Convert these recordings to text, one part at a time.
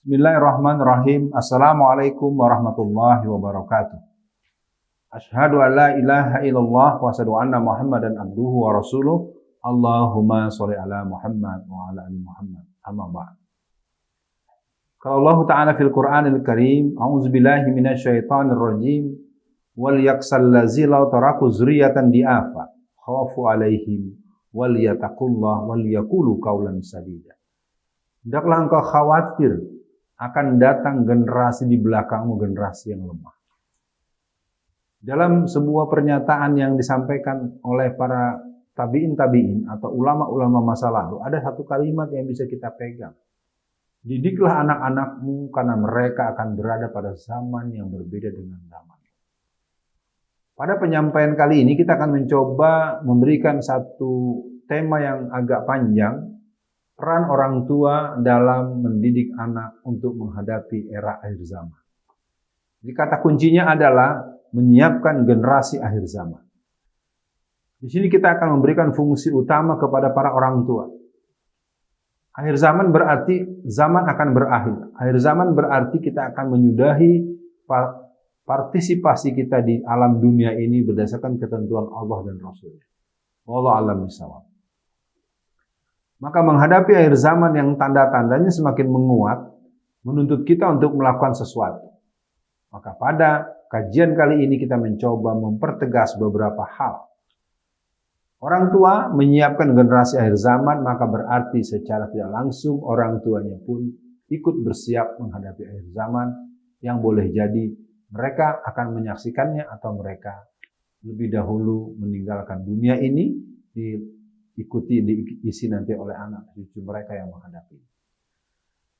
Bismillahirrahmanirrahim. Assalamualaikum warahmatullahi wabarakatuh. Asyhadu an la ilaha illallah wa asyhadu anna Muhammadan abduhu wa rasuluh. Allahumma sholli ala Muhammad wa ala ali Muhammad. Amma ba'd. Qala Allah Ta'ala fil Qur'anil Karim, a'udzu billahi minasyaitonir rajim. Wal yaksal lazi law taraku zuriyatan di'afa khafu alaihim wal yataqullah wal yaqulu qaulan sadida. Hendaklah engkau khawatir akan datang generasi di belakangmu, generasi yang lemah. Dalam sebuah pernyataan yang disampaikan oleh para tabi'in atau ulama-ulama masa lalu, ada satu kalimat yang bisa kita pegang. Didiklah anak-anakmu karena mereka akan berada pada zaman yang berbeda dengan zaman. Pada penyampaian kali ini kita akan mencoba memberikan satu tema yang agak panjang, peran orang tua dalam mendidik anak untuk menghadapi era akhir zaman. Jadi kata kuncinya adalah menyiapkan generasi akhir zaman. Di sini kita akan memberikan fungsi utama kepada para orang tua. Akhir zaman berarti zaman akan berakhir. Akhir zaman berarti kita akan menyudahi partisipasi kita di alam dunia ini berdasarkan ketentuan Allah dan Rasul-Nya. Wallahu a'lam bishawab. Maka menghadapi akhir zaman yang tanda-tandanya semakin menguat, menuntut kita untuk melakukan sesuatu. Maka pada kajian kali ini kita mencoba mempertegas beberapa hal. Orang tua menyiapkan generasi akhir zaman, maka berarti secara tidak langsung orang tuanya pun ikut bersiap menghadapi akhir zaman yang boleh jadi mereka akan menyaksikannya atau mereka lebih dahulu meninggalkan dunia ini diisi nanti oleh anak cucu mereka yang menghadapi.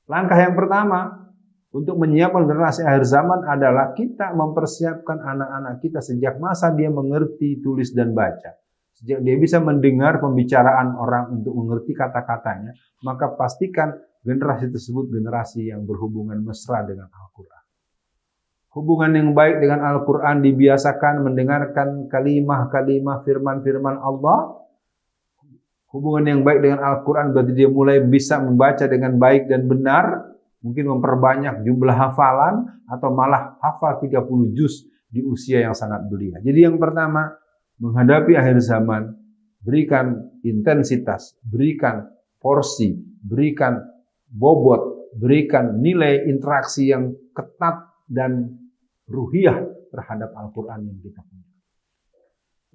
Langkah yang pertama untuk menyiapkan generasi akhir zaman adalah kita mempersiapkan anak-anak kita sejak masa dia mengerti tulis dan baca. Sejak dia bisa mendengar pembicaraan orang untuk mengerti kata-katanya, maka pastikan generasi tersebut generasi yang berhubungan mesra dengan Al-Quran. Hubungan yang baik dengan Al-Quran dibiasakan mendengarkan kalimah-kalimah firman-firman Allah. Hubungan yang baik dengan Al-Quran berarti dia mulai bisa membaca dengan baik dan benar, mungkin memperbanyak jumlah hafalan, atau malah hafal 30 juz di usia yang sangat belia. Jadi yang pertama, menghadapi akhir zaman, berikan intensitas, berikan porsi, berikan bobot, berikan nilai interaksi yang ketat dan ruhiyah terhadap Al-Quran yang kita punya.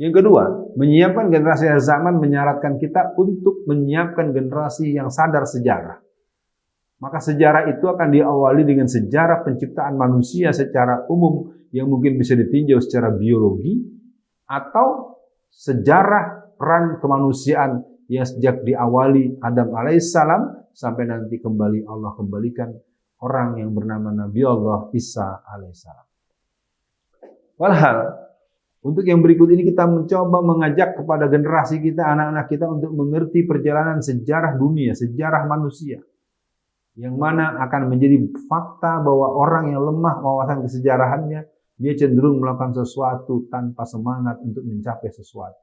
Yang kedua, menyiapkan generasi akhir zaman menyaratkan kita untuk menyiapkan generasi yang sadar sejarah. Maka sejarah itu akan diawali dengan sejarah penciptaan manusia secara umum yang mungkin bisa ditinjau secara biologi, atau sejarah peran kemanusiaan yang sejak diawali Adam alaihissalam sampai nanti kembali Allah kembalikan orang yang bernama Nabi Allah Isa alaihissalam. Walhal, untuk yang berikut ini kita mencoba mengajak kepada generasi kita, anak-anak kita untuk mengerti perjalanan sejarah dunia, sejarah manusia. Yang mana akan menjadi fakta bahwa orang yang lemah wawasan kesejarahannya, dia cenderung melakukan sesuatu tanpa semangat untuk mencapai sesuatu.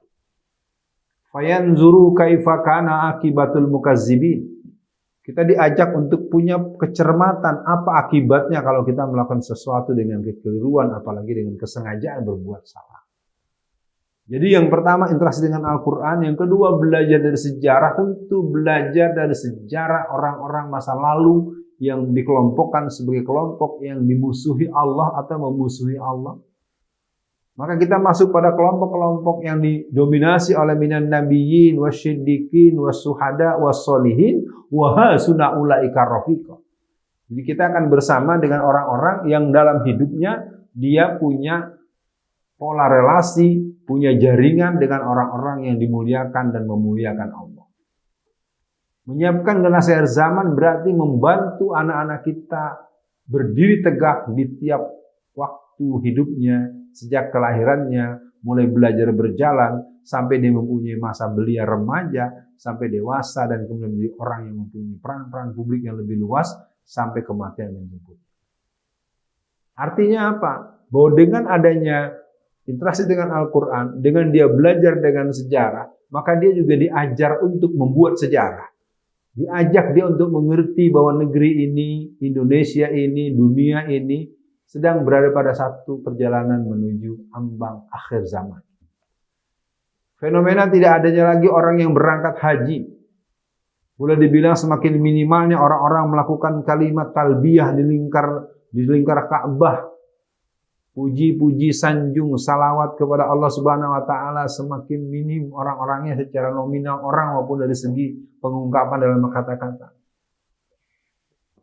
Fayanzuru kaifa kana akibatul mukazzibin. Kita diajak untuk punya kecermatan apa akibatnya kalau kita melakukan sesuatu dengan kekeliruan, apalagi dengan kesengajaan berbuat salah. Jadi yang pertama interaksi dengan Al-Quran, yang kedua belajar dari sejarah, tentu belajar dari sejarah orang-orang masa lalu yang dikelompokkan sebagai kelompok yang dimusuhi Allah atau memusuhi Allah. Maka kita masuk pada kelompok-kelompok yang didominasi oleh minan nabiyyin wasyiddiqin wasuhada wassolihin wa hasuna ulaika rafiqa. Jadi kita akan bersama dengan orang-orang yang dalam hidupnya dia punya pola relasi, punya jaringan dengan orang-orang yang dimuliakan dan memuliakan Allah. Menyiapkan generasi akhir zaman berarti membantu anak-anak kita berdiri tegak di tiap waktu hidupnya, sejak kelahirannya, mulai belajar berjalan, sampai dia mempunyai masa belia remaja, sampai dewasa, dan kemudian menjadi orang yang mempunyai peran-peran publik yang lebih luas, sampai kematian yang menjemput. Artinya apa? Bahwa dengan adanya interaksi dengan Al-Quran, dengan dia belajar dengan sejarah, maka dia juga diajar untuk membuat sejarah. Diajak dia untuk mengerti bahwa negeri ini, Indonesia ini, dunia ini sedang berada pada satu perjalanan menuju ambang akhir zaman. Fenomena tidak adanya lagi orang yang berangkat haji. Boleh dibilang semakin minimalnya orang-orang melakukan kalimat talbiyah di lingkar Ka'bah. Puji-puji, sanjung, salawat kepada Allah Subhanahu wa taala semakin minim orang-orangnya secara nominal orang maupun dari segi pengungkapan dalam kata-kata.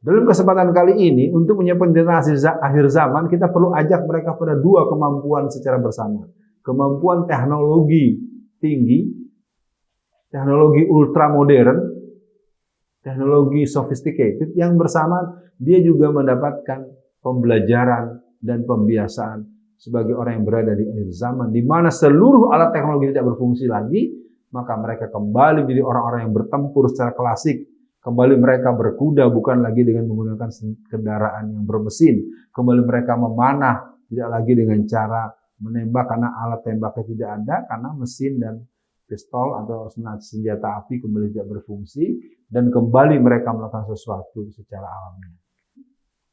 Dalam kesempatan kali ini untuk menyiapkan generasi akhir zaman, kita perlu ajak mereka pada dua kemampuan secara bersama. Kemampuan teknologi tinggi, teknologi ultra modern, teknologi sophisticated, yang bersama dia juga mendapatkan pembelajaran dan pembiasaan sebagai orang yang berada di akhir zaman, di mana seluruh alat teknologi tidak berfungsi lagi, maka mereka kembali menjadi orang-orang yang bertempur secara klasik. Kembali mereka berkuda bukan lagi dengan menggunakan kendaraan yang bermesin. Kembali mereka memanah tidak lagi dengan cara menembak karena alat tembaknya tidak ada, karena mesin dan pistol atau senjata api kembali tidak berfungsi, dan kembali mereka melakukan sesuatu secara alami.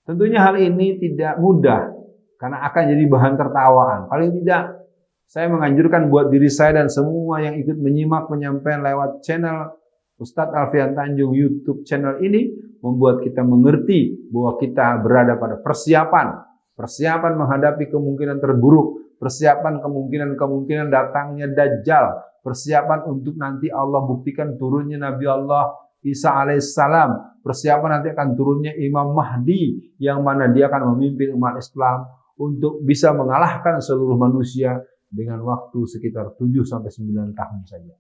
Tentunya hal ini tidak mudah karena akan jadi bahan tertawaan. Paling tidak saya menganjurkan buat diri saya dan semua yang ikut menyimak penyampaian lewat channel Ustadz Alfian Tanjung YouTube channel ini, membuat kita mengerti bahwa kita berada pada persiapan menghadapi kemungkinan terburuk, persiapan kemungkinan datangnya Dajjal, persiapan untuk nanti Allah buktikan turunnya Nabi Allah Isa alaihissalam, persiapan nanti akan turunnya Imam Mahdi yang mana dia akan memimpin umat Islam untuk bisa mengalahkan seluruh manusia dengan waktu sekitar 7-9 tahun saja.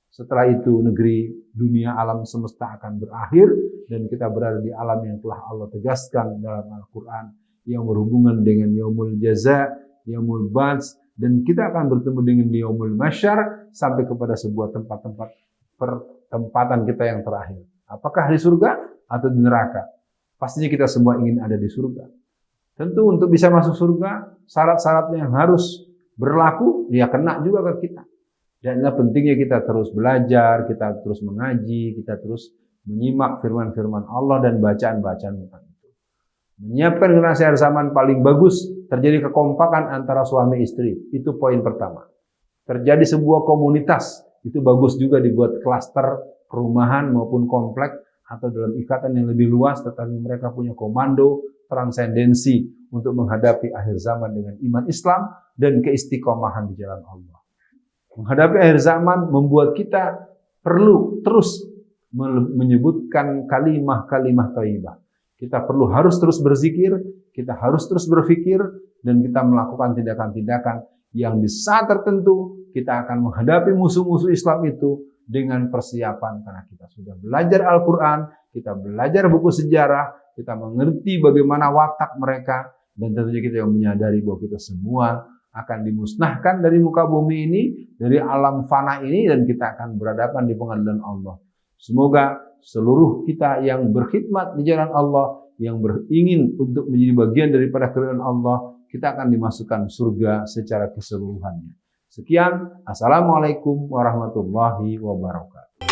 Setelah itu negeri dunia alam semesta akan berakhir dan kita berada di alam yang telah Allah tegaskan dalam Al-Quran yang berhubungan dengan Yaumul Jaza, Yaumul Ba'ts, dan kita akan bertemu dengan Yaumul Mahsyar sampai kepada sebuah pertempatan kita yang terakhir. Apakah di surga atau di neraka? Pastinya kita semua ingin ada di surga. Tentu untuk bisa masuk surga, syarat-syaratnya yang harus berlaku, ya kena juga ke kita. Dan inilah pentingnya kita terus belajar, kita terus mengaji, kita terus menyimak firman-firman Allah dan bacaan-bacaan tentang itu. Menyiapkan generasi akhir zaman paling bagus, terjadi kekompakan antara suami istri. Itu poin pertama. Terjadi sebuah komunitas, itu bagus juga dibuat klaster perumahan maupun komplek atau dalam ikatan yang lebih luas, tetapi mereka punya komando transendensi untuk menghadapi akhir zaman dengan iman Islam dan keistiqomahan di jalan Allah. Menghadapi akhir zaman membuat kita perlu terus menyebutkan kalimah-kalimah thayyibah. Kita harus terus berzikir, kita harus terus berpikir, dan kita melakukan tindakan-tindakan yang di saat tertentu kita akan menghadapi musuh-musuh Islam itu dengan persiapan, karena kita sudah belajar Al-Quran, kita belajar buku sejarah, kita mengerti bagaimana watak mereka, dan tentunya kita yang menyadari bahwa kita semua akan dimusnahkan dari muka bumi ini, dari alam fana ini, dan kita akan berhadapan di pengadilan Allah. Semoga seluruh kita yang berkhidmat di jalan Allah, yang ingin untuk menjadi bagian daripada keridhaan Allah, kita akan dimasukkan surga secara keseluruhannya. Sekian, Assalamualaikum warahmatullahi wabarakatuh.